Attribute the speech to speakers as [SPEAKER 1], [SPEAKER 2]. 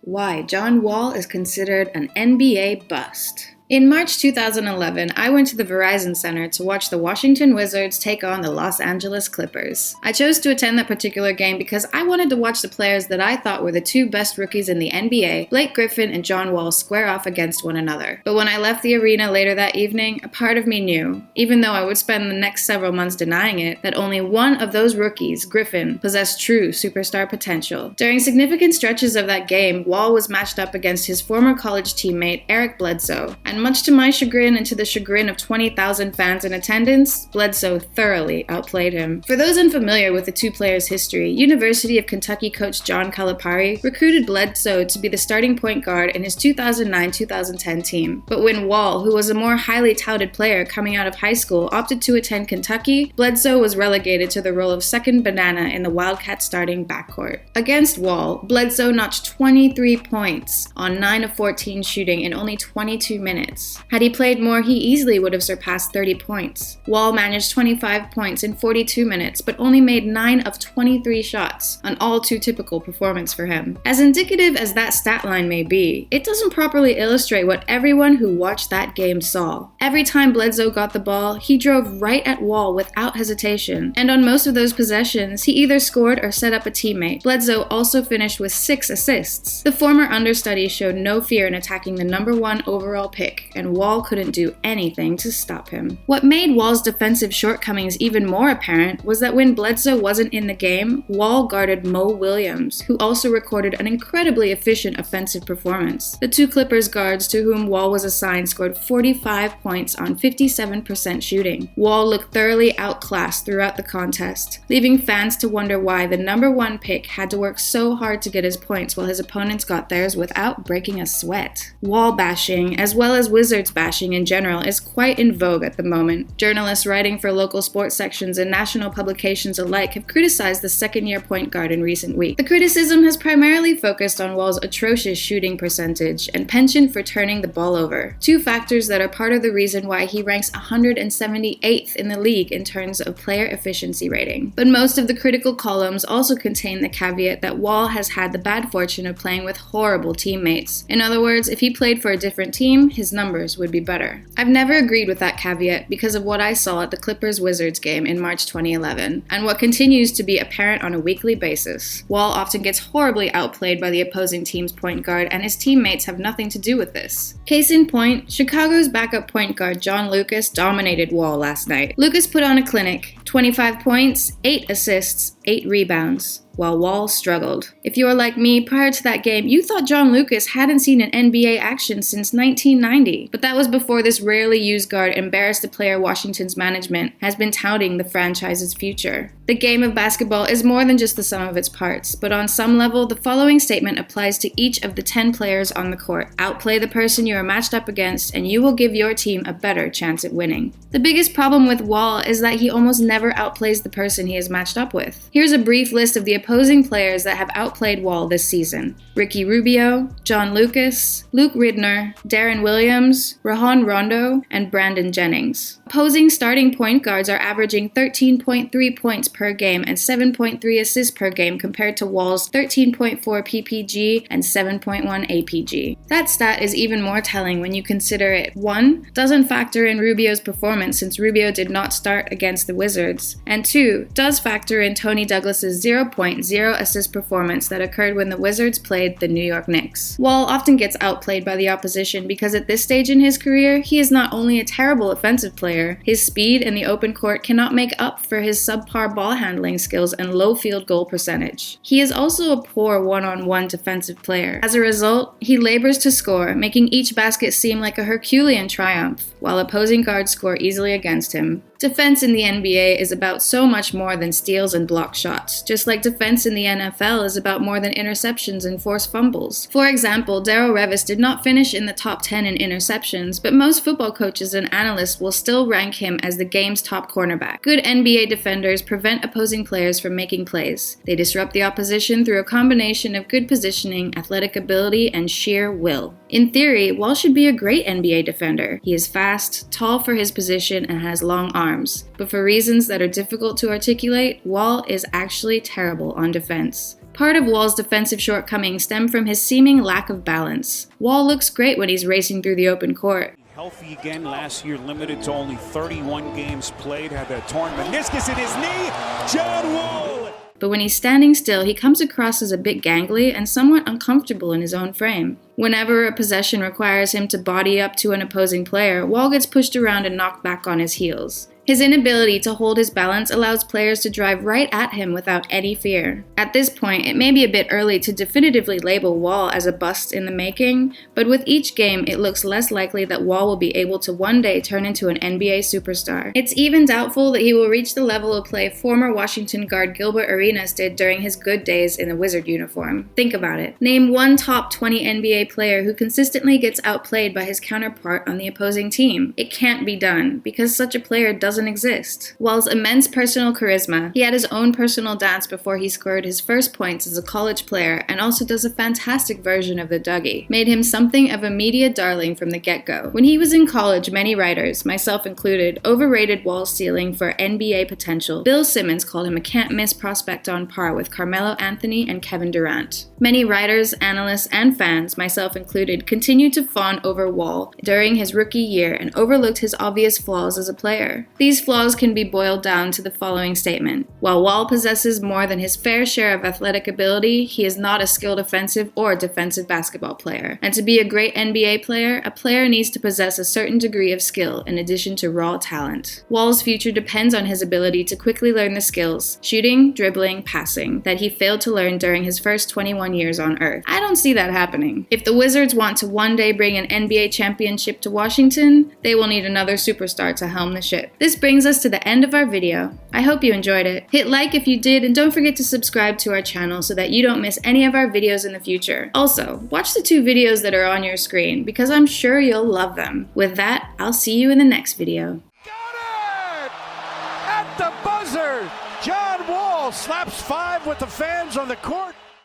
[SPEAKER 1] Why John Wall is considered an NBA bust. In March 2011, I went to the Verizon Center to watch the Washington Wizards take on the Los Angeles Clippers. I chose to attend that particular game because I wanted to watch the players that I thought were the two best rookies in the NBA, Blake Griffin and John Wall, square off against one another. But when I left the arena later that evening, a part of me knew, even though I would spend the next several months denying it, that only one of those rookies, Griffin, possessed true superstar potential. During significant stretches of that game, Wall was matched up against his former college teammate Eric Bledsoe, and much to my chagrin and to the chagrin of 20,000 fans in attendance, Bledsoe thoroughly outplayed him. For those unfamiliar with the two players' history, University of Kentucky coach John Calipari recruited Bledsoe to be the starting point guard in his 2009-2010 team. But when Wall, who was a more highly touted player coming out of high school, opted to attend Kentucky, Bledsoe was relegated to the role of second banana in the Wildcat starting backcourt. Against Wall, Bledsoe notched 23 points on 9 of 14 shooting in only 22 minutes. Had he played more, he easily would have surpassed 30 points. Wall managed 25 points in 42 minutes, but only made 9 of 23 shots, an all too typical performance for him. As indicative as that stat line may be, it doesn't properly illustrate what everyone who watched that game saw. Every time Bledsoe got the ball, he drove right at Wall without hesitation, and on most of those possessions, he either scored or set up a teammate. Bledsoe also finished with 6 assists. The former understudy showed no fear in attacking the number 1 overall pick, and Wall couldn't do anything to stop him. What made Wall's defensive shortcomings even more apparent was that when Bledsoe wasn't in the game, Wall guarded Mo Williams, who also recorded an incredibly efficient offensive performance. The two Clippers guards to whom Wall was assigned scored 45 points on 57% shooting. Wall looked thoroughly outclassed throughout the contest, leaving fans to wonder why the number 1 pick had to work so hard to get his points while his opponents got theirs without breaking a sweat. Wall bashing, as well as Wizards bashing in general, is quite in vogue at the moment. Journalists writing for local sports sections and national publications alike have criticized the second-year point guard in recent weeks. The criticism has primarily focused on Wall's atrocious shooting percentage and penchant for turning the ball over, two factors that are part of the reason why he ranks 178th in the league in terms of player efficiency rating. But most of the critical columns also contain the caveat that Wall has had the bad fortune of playing with horrible teammates. In other words, if he played for a different team, his numbers would be better. I've never agreed with that caveat because of what I saw at the Clippers-Wizards game in March 2011, and what continues to be apparent on a weekly basis. Wall often gets horribly outplayed by the opposing team's point guard, and his teammates have nothing to do with this. Case in point, Chicago's backup point guard John Lucas dominated Wall last night. Lucas put on a clinic, 25 points, 8 assists, 8 rebounds, while Wall struggled. If you're like me, prior to that game, you thought John Lucas hadn't seen an NBA action since 1990. But that was before this rarely used guard embarrassed the player Washington's management has been touting the franchise's future. The game of basketball is more than just the sum of its parts, but on some level, the following statement applies to each of the 10 players on the court. Outplay the person you are matched up against, and you will give your team a better chance at winning. The biggest problem with Wall is that he almost never outplays the person he is matched up with. Here's a brief list of the opposing players that have outplayed Wall this season: Ricky Rubio, John Lucas, Luke Ridner, Darren Williams, Rajon Rondo, and Brandon Jennings. Opposing starting point guards are averaging 13.3 points per game and 7.3 assists per game compared to Wall's 13.4 PPG and 7.1 APG. That stat is even more telling when you consider it, 1, doesn't factor in Rubio's performance since Rubio did not start against the Wizards, and 2, does factor in Tony Douglas's 0.0 assist performance that occurred when the Wizards played the New York Knicks. Wall often gets outplayed by the opposition because at this stage in his career, he is not only a terrible offensive player, his speed in the open court cannot make up for his subpar ball handling skills and low field goal percentage. He is also a poor one-on-one defensive player. As a result, he labors to score, making each basket seem like a Herculean triumph, while opposing guards score easily against him. Defense in the NBA is about so much more than steals and block shots, just like defense in the NFL is about more than interceptions and forced fumbles. For example, Darrell Revis did not finish in the top 10 in interceptions, but most football coaches and analysts will still rank him as the game's top cornerback. Good NBA defenders prevent opposing players from making plays. They disrupt the opposition through a combination of good positioning, athletic ability, and sheer will. In theory, Wall should be a great NBA defender. He is fast, tall for his position, and has long arms. But for reasons that are difficult to articulate, Wall is actually terrible on defense. Part of Wall's defensive shortcomings stem from his seeming lack of balance. Wall looks great when he's racing through the open court.
[SPEAKER 2] Healthy again last year, limited to only 31 games played, had that torn meniscus in his knee. John Wall!
[SPEAKER 1] But when he's standing still, he comes across as a bit gangly and somewhat uncomfortable in his own frame. Whenever a possession requires him to body up to an opposing player, Wall gets pushed around and knocked back on his heels. His inability to hold his balance allows players to drive right at him without any fear. At this point, it may be a bit early to definitively label Wall as a bust in the making, but with each game, it looks less likely that Wall will be able to one day turn into an NBA superstar. It's even doubtful that he will reach the level of play former Washington guard Gilbert Arenas did during his good days in the Wizard uniform. Think about it. Name one top 20 NBA player who consistently gets outplayed by his counterpart on the opposing team. It can't be done, because such a player doesn't exist. Wall's immense personal charisma, he had his own personal dance before he scored his first points as a college player and also does a fantastic version of the Dougie, made him something of a media darling from the get-go. When he was in college, many writers, myself included, overrated Wall's ceiling for NBA potential. Bill Simmons called him a can't-miss prospect on par with Carmelo Anthony and Kevin Durant. Many writers, analysts, and fans, myself included, continued to fawn over Wall during his rookie year and overlooked his obvious flaws as a player. These flaws can be boiled down to the following statement. While Wall possesses more than his fair share of athletic ability, he is not a skilled offensive or defensive basketball player. And to be a great NBA player, a player needs to possess a certain degree of skill in addition to raw talent. Wall's future depends on his ability to quickly learn the skills, shooting, dribbling, passing, that he failed to learn during his first 21 years on Earth. I don't see that happening. If the Wizards want to one day bring an NBA championship to Washington, they will need another superstar to helm the ship. This brings us to the end of our video. I hope you enjoyed it. Hit like if you did, and don't forget to subscribe to our channel so that you don't miss any of our videos in the future. Also, watch the 2 videos that are on your screen because I'm sure you'll love them. With that, I'll see you in the next video.
[SPEAKER 3] Got it! At the buzzer, John Wall slaps 5 with the fans on the court.